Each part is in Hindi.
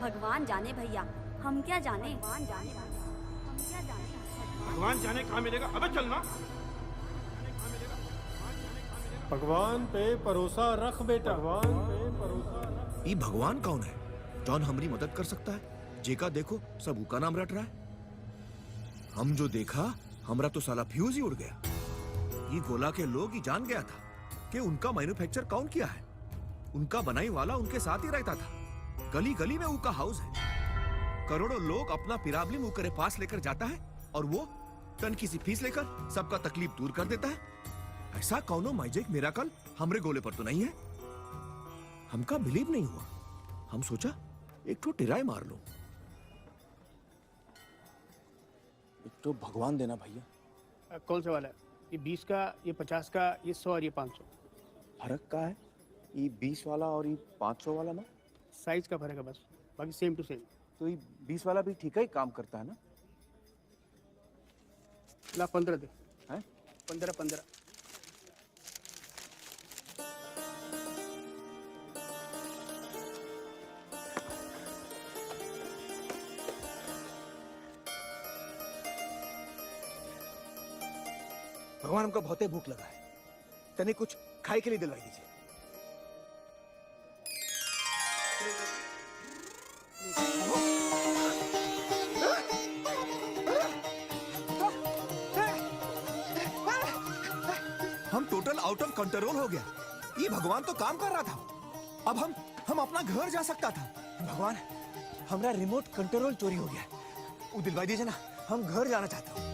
भगवान जाने भैया, हम क्या जाने। भगवान जाने भैया, हम क्या जाने। भगवान जाने कहाँ मिलेगा। अबे चलना। भगवान पे भरोसा रख बेटा, भगवान पे भरोसा रख। ये भगवान कौन है? जौन हमारी मदद कर सकता है? जेका देखो सब उका नाम रट रहा है। हम जो देखा हमरा तो साला फ्यूज ही उड़ गया। ये गोला के लोग ही जान गया था कि उनका मैन्युफैक्चर कौन किया है। उनका बनाई वाला उनके साथ ही रहता था। गली गली में उनका हाउस है। करोड़ों लोग अपना पिराबली उकरे पास लेकर जाता है और वो टन की सी फीस लेकर सबका तकलीफ दूर कर देता है। ऐसा कौनो मैजिक मिराकल हमरे गोले पर तो नहीं है। हमका बिलीव नहीं हुआ। हम सोचा एक तो टिराई मार लो। एक तो भगवान देना भैया। कौन सा वाला है? ये 20 का, ये 50 का, ये 100 और ये 500। फर्क का है ये 20 वाला और ये 500 वाला ना? साइज का फर्क है बस, बाकी सेम टू सेम। तो ये 20 वाला भी ठीक ही काम करता है ना? ला 15 दे। हैं? 15। भगवान हमको बहुत ही भूख लगा है, तने कुछ खाए के लिए दिलवाई दीजिए। हम टोटल आउट ऑफ कंट्रोल हो गया। ये भगवान तो काम कर रहा था। अब हम अपना घर जा सकता था। भगवान हमारा रिमोट कंट्रोल चोरी हो गया। वो दिलवाई दीजिए ना, हम घर जाना चाहते हैं।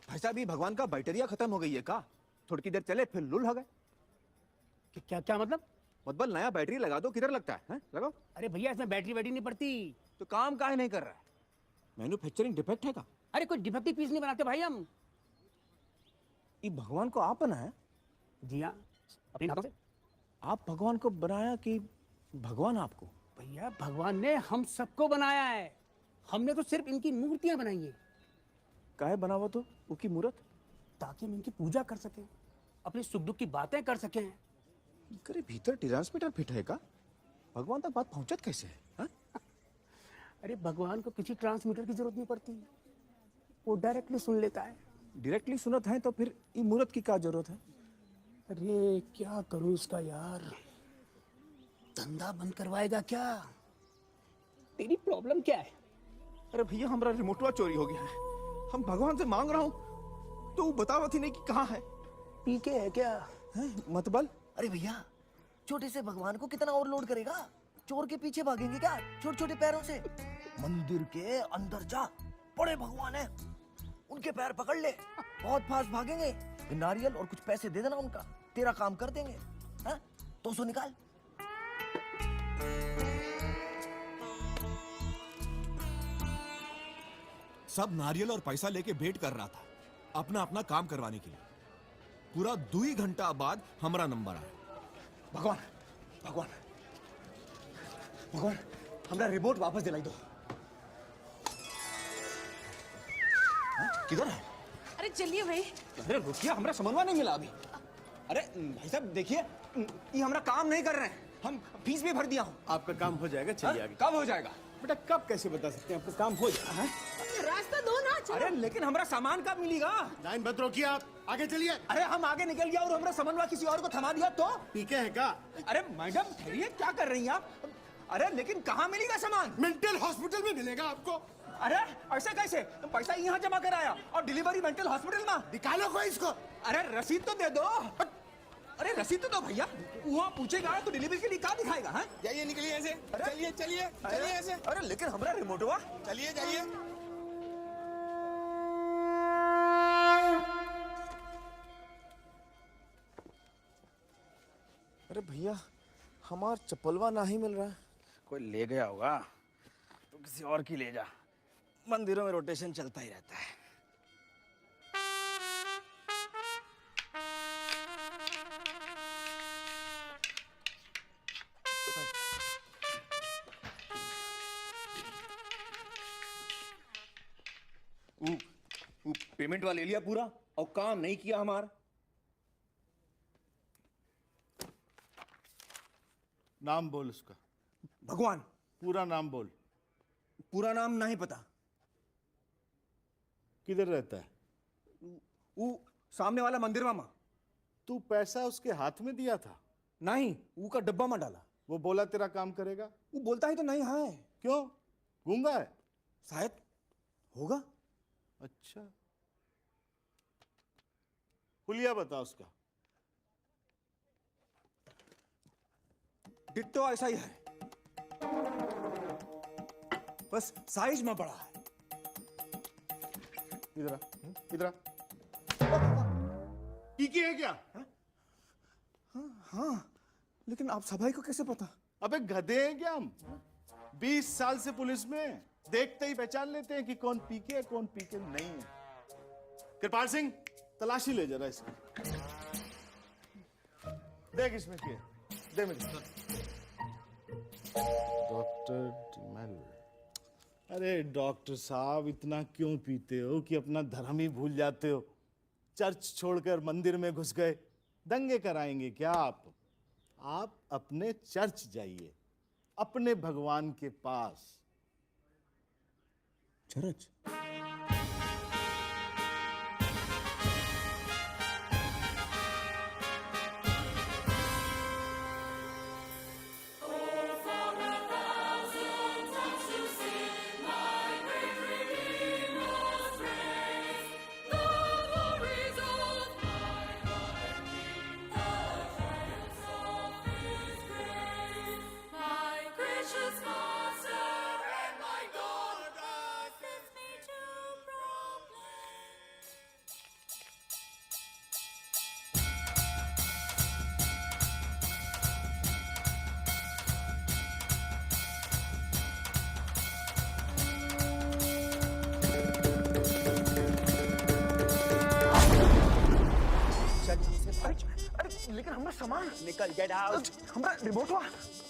भाई साहब ये भगवान का बैटरिया खत्म हो गई है का? थोड़ी देर चले फिर लुल हो गए। क्या क्या मतलब? मतलब नया बैटरी लगा दो, किधर लगता है? लगाओ। अरे भैया इसमें बैटरी नहीं पड़ती। तो काम काहे नहीं कर रहा है? मैन्युफैक्चरिंग डिफेक्ट है का? अरे कोई डिफेक्टिव पीस नहीं बनाते भाई हम। ये भगवान को आप बनाया? जी हाँ, अपने हाथों से। आप भगवान को बनाया कि भगवान आपको? भैया भगवान ने हम सबको बनाया है। हमने तो सिर्फ इनकी मूर्तियां बनाई है। काहे बना हुआ तो उसकी मूर्त? ताकि हम इनकी पूजा कर सकें, अपने सुख दुख की बातें कर सकें। करे भीतर ट्रांसमीटर फिट है का? भगवान तक बात पहुंचत कैसे है? हा? अरे भगवान को किसी ट्रांसमीटर की जरूरत नहीं पड़ती, वो डायरेक्टली सुन लेता है। डायरेक्टली सुनत है तो फिर ये मूर्त की क्या जरूरत है? अरे क्या करूं इसका यार, धंधा बंद करवाएगा क्या? तेरी प्रॉब्लम क्या है? अरे भैया हमारा रिमोटवा चोरी हो गया है। हम भगवान से मांग रहा हूँ तो वो बतावत ही नहीं कि कहाँ है। पीके है क्या? है मतबल? अरे भैया छोटे से भगवान को कितना और लोड करेगा? चोर के पीछे भागेंगे क्या छोटे छोटे पैरों से? मंदिर के अंदर जा, बड़े भगवान है, उनके पैर पकड़ ले, बहुत फास्ट भागेंगे। नारियल और कुछ पैसे दे देना उनका, तेरा काम कर देंगे। हाँ? 200 निकाल। सब नारियल और पैसा लेके वेट कर रहा था अपना अपना काम करवाने के लिए। पूरा 2 घंटा बाद हमारा नंबर आया। भगवान भगवान भगवान हमारा रिमोट वापस दिलाई दो। किधर है? अरे चलिए भाई। अरे रुकिए, हमारा समन्वय नहीं मिला अभी। अरे भाई साहब देखिए, ये हमारा काम नहीं कर रहे हैं। हम फीस भी भर दिया हूँ। आपका काम हो जाएगा, चलिए आगे। कब हो जाएगा? बेटा कब कैसे बता सकते हैं, आपका काम हो जाएगा। रास्ता दो ना, चलो। अरे लेकिन हमारा सामान कब मिलेगा? लाइन मत रोकिए, आप आगे चलिए। अरे हम आगे निकल गया और हमारा समन्वय किसी और को थमा दिया तो? पीके है का? अरे मैडम ठहरिए, क्या कर रही हैं आप? अरे लेकिन कहाँ मिलेगा सामान? मेंटल हॉस्पिटल में मिलेगा आपको। अरे ऐसे कैसे? तुम पैसा यहाँ जमा कराया और डिलीवरी मेंटल हॉस्पिटल में? निकालो कोई इसको। अरे रसीद तो दे दो। अरे रसीद तो दो भैया। वहाँ पूछेगा तो डिलीवरी के लिए क्या दिखाएगा? हाँ जाइए, निकलिए ऐसे। चलिए चलिए चलिए ऐसे। अरे लेकिन हमारा रिमोट हुआ। चलिए जाइए। अरे भैया हमार चप्पलवा नहीं मिल रहा है। कोई ले गया होगा तो किसी और की ले जा। मंदिरों में रोटेशन चलता ही रहता है। वो पेमेंट वाला ले लिया पूरा और काम नहीं किया हमारा। नाम बोल उसका, भगवान। पूरा नाम बोल। पूरा नाम नहीं पता। किधर रहता है? वो सामने वाला मंदिर मामा। तू पैसा उसके हाथ में दिया था? नहीं, वो का डब्बा में डाला। वो बोला तेरा काम करेगा? वो बोलता ही तो नहीं है। क्यों, गूंगा है? शायद होगा। अच्छा, हुलिया बता उसका। डिट्टो ऐसा ही है, बस साइज में बड़ा है। इधर आ, इधर आ। टीके है क्या? हाँ, लेकिन आप सभाई को कैसे पता? अबे गधे हैं क्या हम? 20 साल से पुलिस में, देखते ही पहचान लेते हैं कि कौन पीके है कौन पीके नहीं है। कृपाल सिंह, तलाशी ले जरा इसकी। देख इसमें क्या है, दे मुझे। Doctor DeMille. अरे डॉक्टर साहब, इतना क्यों पीते हो कि अपना धर्म ही भूल जाते हो? चर्च छोड़कर मंदिर में घुस गए। दंगे कराएंगे क्या आप? आप अपने चर्च जाइए, अपने भगवान के पास। चर्च? लेकिन हमारा सामान निकल गया। हमारा रिमोट हुआ।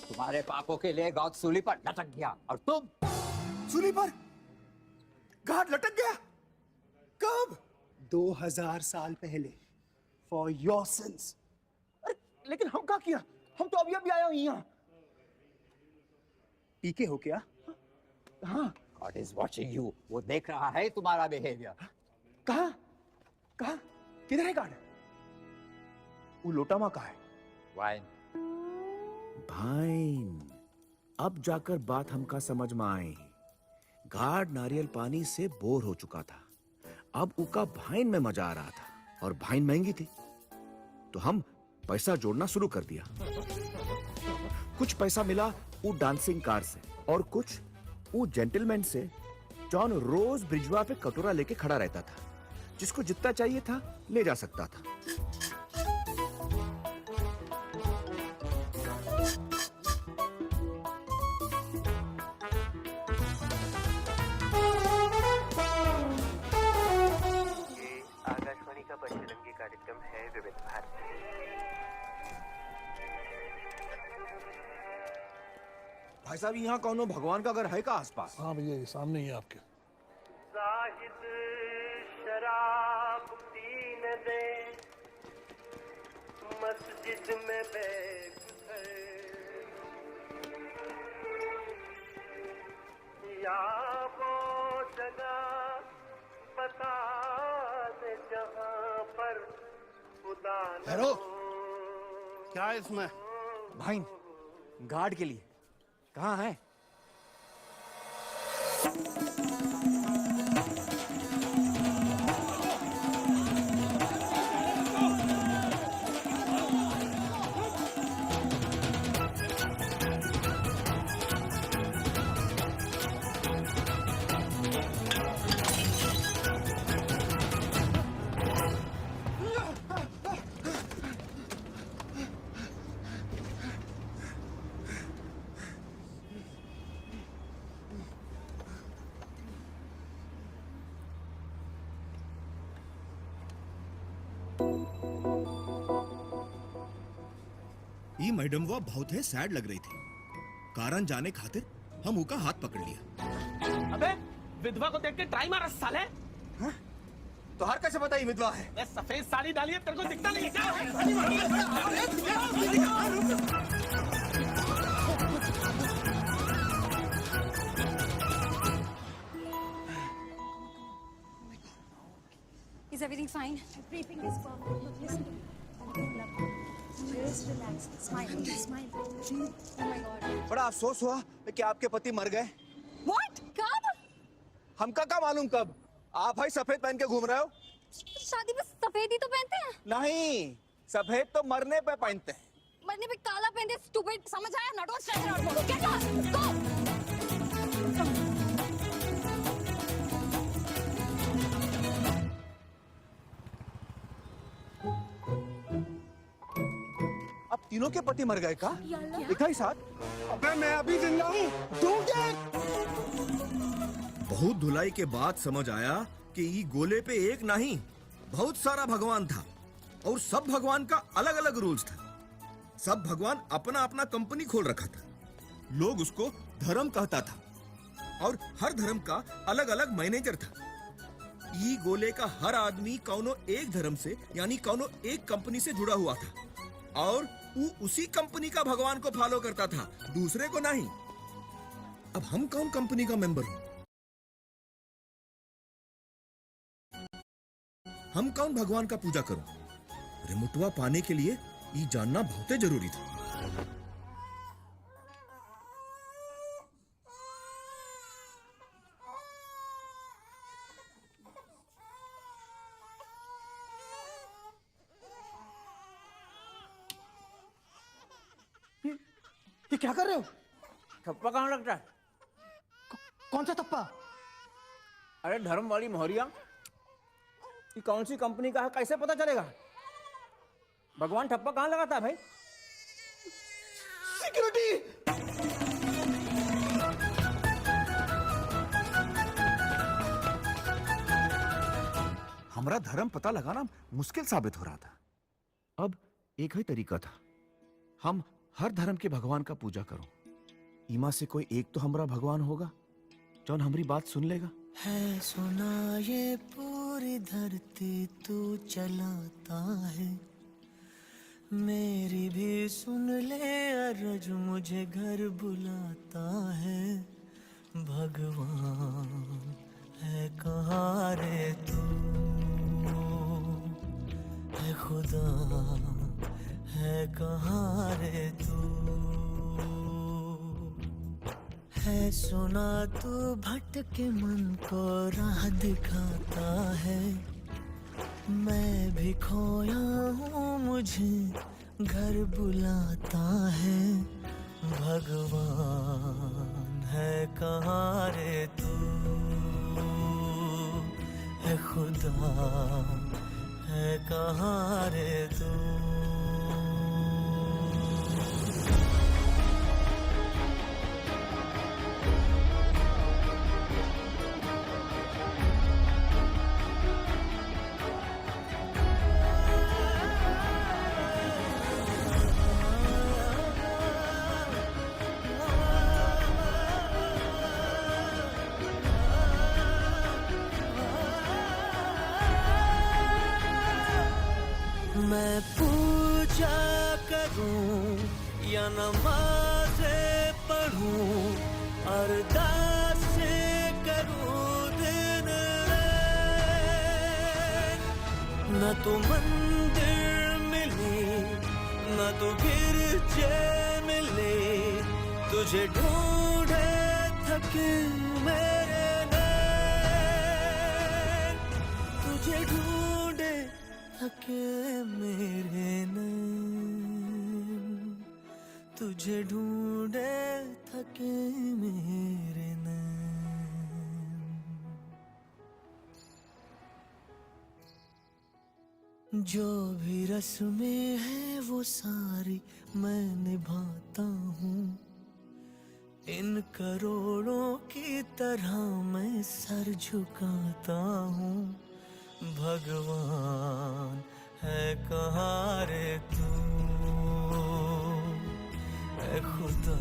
तुम्हारे पापों के लिए गॉड सूली पर लटक गया और तुम सूली पर गार्ड लटक गया? कब? 2000 साल पहले। For your sins. लेकिन हम क्या किया? हम तो अभी आया हूं यहाँ। पीके हो क्या? हाँ। God is watching you. वो देख रहा है तुम्हारा बिहेवियर। कहा? कहा? किधर है गार्ड? वो लोटा माँ कहा है? वाइन। भाइन, अब जाकर बात हमका समझ में आई। गार्ड नारियल पानी से बोर हो चुका था, अब उका भाइन में मजा आ रहा था और भाइन महंगी थी, तो हम पैसा जोड़ना शुरू कर दिया। कुछ पैसा मिला वो डांसिंग कार से और कुछ वो जेंटलमैन से। जॉन रोज ब्रिजवा पे कटोरा लेके खड़ा रहता था, जिसको जितना चाहिए था ले जा सकता था। आकाशवाणी का पश्चिमी कार्यक्रम है विविध भारती। भाई साहब, यहाँ कौनो भगवान का घर है का आसपास? हाँ भैया, ये सामने ही है आपके। जाहिद शराब पीने दे, मस्जिद में बैठ या वो जगह बता दे जहाँ पर खुदा न हेरो, हो। क्या है इसमें? भाइन, गार्ड के लिए। कहाँ है? ये मैडम वो बहुत है सैड लग रही थी। कारण जाने खातिर हम उका हाथ पकड़ लिया। अबे विधवा को देख के ट्राई मारा साले। तो हर कैसे पता ही विधवा है? सफेद साड़ी डाली है, तेरे को दिखता नहीं क्या? Is everything fine? Everything is perfect. Listen. Just relax. Smile. Smile. Oh my God. बड़ा अफसोस हुआ कि आपके पति मर गए। What? कब? हमका क्या मालूम कब? आप भाई सफेद पहन के घूम रहे हो? शादी में सफेद ही तो पहनते हैं। नहीं, सफेद तो मरने पे पहनते हैं। मरने पे काला पहनते, stupid, समझ आया? Not one second और बोलो। Get lost. Go. अब तीनों के पति मर गए का? दिखा ही साथ? अबे मैं अभी जिंदा हूँ। बहुत धुलाई के बाद समझ आया कि ये गोले पे एक नहीं बहुत सारा भगवान था और सब भगवान का अलग अलग रूल्स था। सब भगवान अपना अपना कंपनी खोल रखा था। लोग उसको धर्म कहता था और हर धर्म का अलग अलग मैनेजर था। ये गोले का हर आदमी कौनो एक धर्म से यानी कौनो एक कंपनी से जुड़ा हुआ था और वो उसी कंपनी का भगवान को फॉलो करता था, दूसरे को नहीं। अब हम कौन कंपनी का मेंबर हूं? हम कौन भगवान का पूजा करूं? रिमोटवा पाने के लिए ये जानना बहुत जरूरी था। ये क्या कर रहे हो? ठप्पा कहाँ लगता है? कौन सा थप्पा? अरे धर्म वाली मोहरिया, ये कौन सी कंपनी का है कैसे पता चलेगा? भगवान ठप्पा कहाँ लगाता है भाई? सिक्योरिटी! हमारा धर्म पता लगाना मुश्किल साबित हो रहा था। अब एक ही तरीका था, हम हर धर्म के भगवान का पूजा करो। इमा से कोई एक तो हमारा भगवान होगा जौन हमारी बात सुन लेगा। है सुना ये पूरी धरती तू चलाता है, मेरी भी सुन ले अरज मुझे घर बुलाता है। भगवान है कहाँ रे तू, है खुदा है कहाँ रे तू, है सुना तू भटके मन को राह दिखाता है। मैं भी खोया हूँ मुझे घर बुलाता है। भगवान है कहाँ रे तू, है खुदा है कहाँ रे तू। मैं पूजा करूं या नमाज़े पढ़ूं, अरदास करूं दिन रात, न तो मंदिर मिले न तो गिरजे मिले, तुझे ढूंढे थके मेरे नैन, तुझे ढूंढे थके मेरे नैन, तुझे ढूंढे थके मेरे नैन। जो भी रस्में हैं वो सारी मैं निभाता हूँ, इन करोड़ों की तरह मैं सर झुकाता हूँ। भगवान है कहाँ रे तू, है खुदा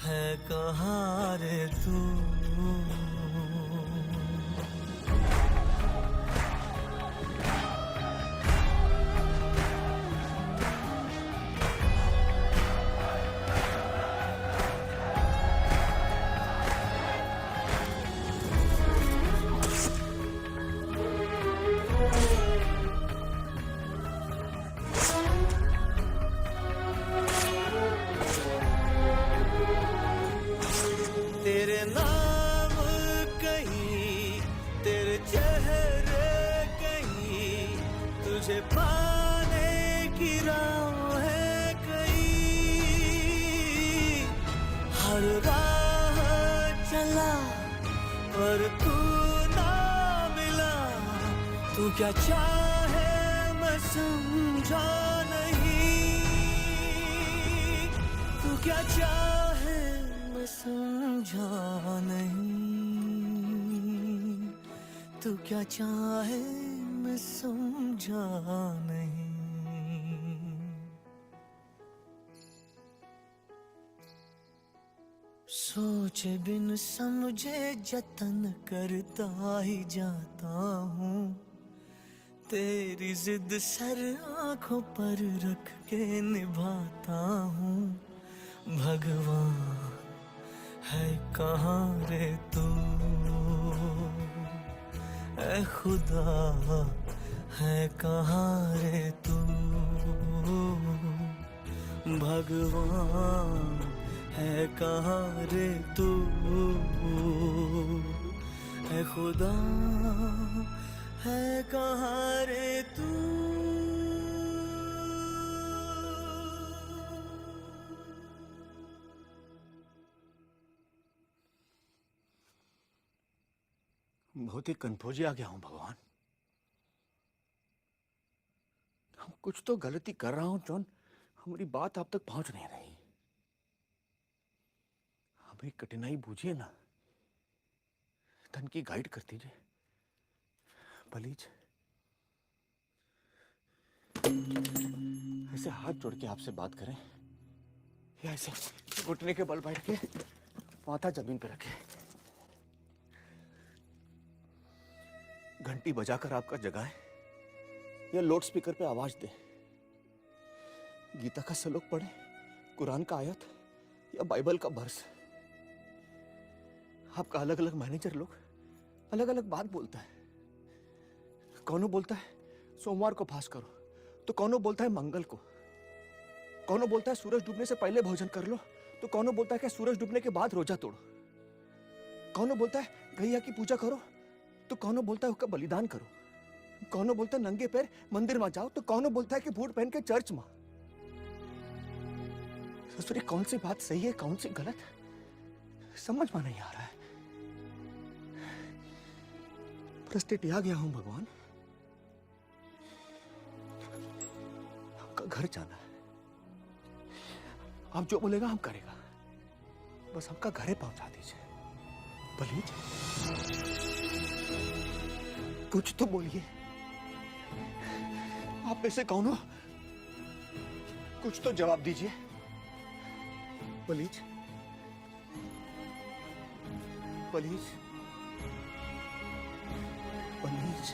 है कहाँ रे तू। चला पर तू ना मिला, तू क्या चाहे मैं समझा नहीं, तू क्या चाहे मैं समझा नहीं, तू क्या चाहे मैं समझा नहीं। सोचे बिन समझे जतन करता ही जाता हूँ, तेरी जिद सर आंखों पर रख के निभाता हूँ। भगवान है कहाँ रे तू, ऐ खुदा है कहाँ रे तू, भगवान है कहाँ रे तू, है खुदा है कहाँ रे तू। बहुत ही कंफ्यूज आ गया हूं भगवान। हम कुछ तो गलती कर रहा हूं जॉन, हमारी बात आप तक पहुंच नहीं रही। हमें कठिनाई बूझिए ना, धन की गाइड कर दीजिए प्लीज। ऐसे हाथ जोड़ के आपसे बात करें या ऐसे घुटने के बल बैठ के माथा जमीन पे रखे, घंटी बजाकर आपका जगाए या लाउड स्पीकर पे आवाज दे, गीता का श्लोक पढ़े, कुरान का आयत या बाइबल का वर्स। आपका अलग अलग मैनेजर लोग अलग अलग बात बोलता है। कौनो बोलता है सोमवार को फास्ट करो, तो कौनो बोलता है मंगल को, कौनो बोलता है सूरज डूबने से पहले भोजन कर लो, तो कौनो बोलता है कि सूरज डूबने के बाद रोजा तोड़ो, कौनो बोलता है गैया की पूजा करो, तो कौनो बोलता है उसका बलिदान करो, कौनो बोलता है नंगे पैर मंदिर में जाओ, तो कौनो बोलता है कि बूट पहन के चर्च में। ससुरी कौन सी बात सही है कौन सी गलत, समझ में नहीं आ रहा है। फ्रस्ट्रेट आ गया हूं भगवान। हमका घर जाना है, आप जो बोलेगा हम करेगा, बस हमका घरे पहुंचा दीजिए प्लीज। कुछ तो बोलिए, आप में से कौन हो, कुछ तो जवाब दीजिए प्लीज प्लीज प्लीज।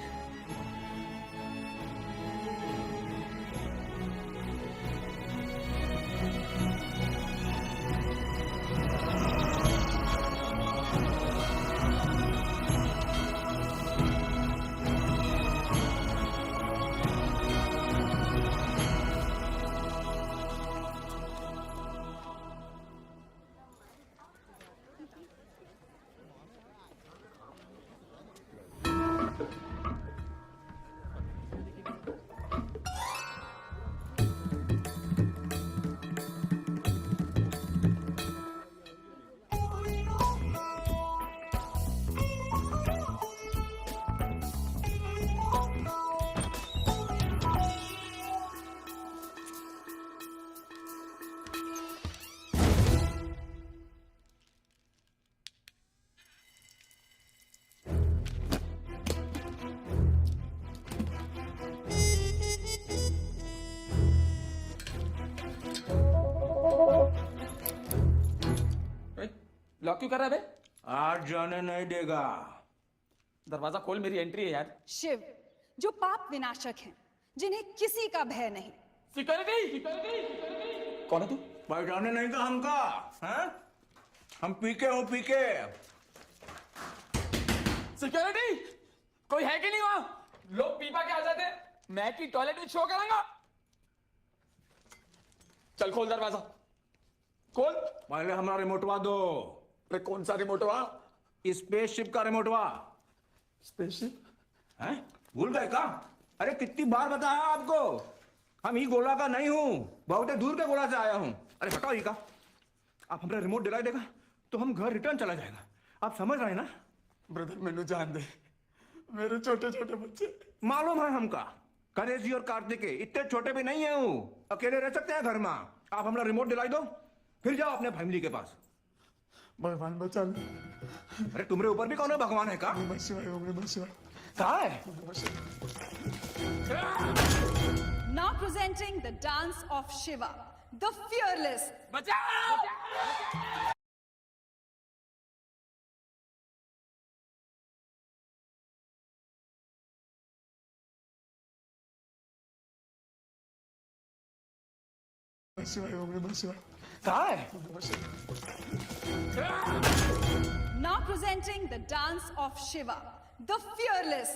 लॉक क्यों कर रहा है बे? आज जाने नहीं देगा। दरवाजा खोल, मेरी एंट्री है यार। शिव जो पाप विनाशक हैं, जिन्हें किसी का भय नहीं। सिक्योरिटी! कौन है तू? भाई जाने नहीं का हमका, हैं? हम पीके हो पीके। सिक्योरिटी! कोई है कि नहीं वहां? लोग पीपा के आ जाते हैं, मैं की टॉयलेट में शो करांगा। चल खोल दरवाजा, खोल। पहले हमारा रिमोटवा दो। अरे कौन सा रिमोटवा? स्पेसशिप का रिमोटवा। स्पेसशिप? हैं? भूल गए का? अरे कितनी बार बताया आपको, हम ही गोला का नहीं हूं, बहुत दूर के गोला से आया हूं। अरे हटाओ ये का। आप हमारा रिमोट दिलाई देगा तो हम घर रिटर्न चला जाएगा, आप समझ रहे हैं ना? ब्रदर मैनू जान दे, मेरे छोटे छोटे बच्चे। मालूम है हमका, गणेश जी और कार्तिक इतने छोटे भी नहीं है वो, अकेले रह सकते हैं घर में। आप हमारा रिमोट दिलाई दो, फिर जाओ अपने फैमिली के पास। भगवान बचा ले। अरे तुम्हारे ऊपर भी कौन है भगवान है का? कहाँ है? Now presenting the dance of Shiva, the fearless. कहाँ है? Now presenting the dance of Shiva, the fearless.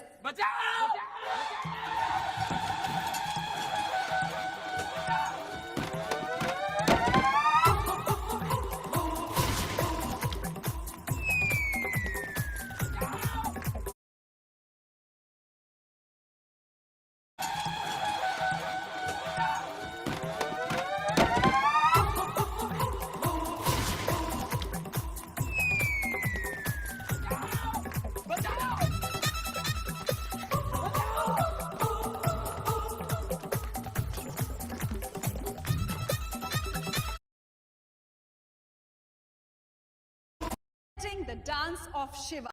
The dance of Shiva.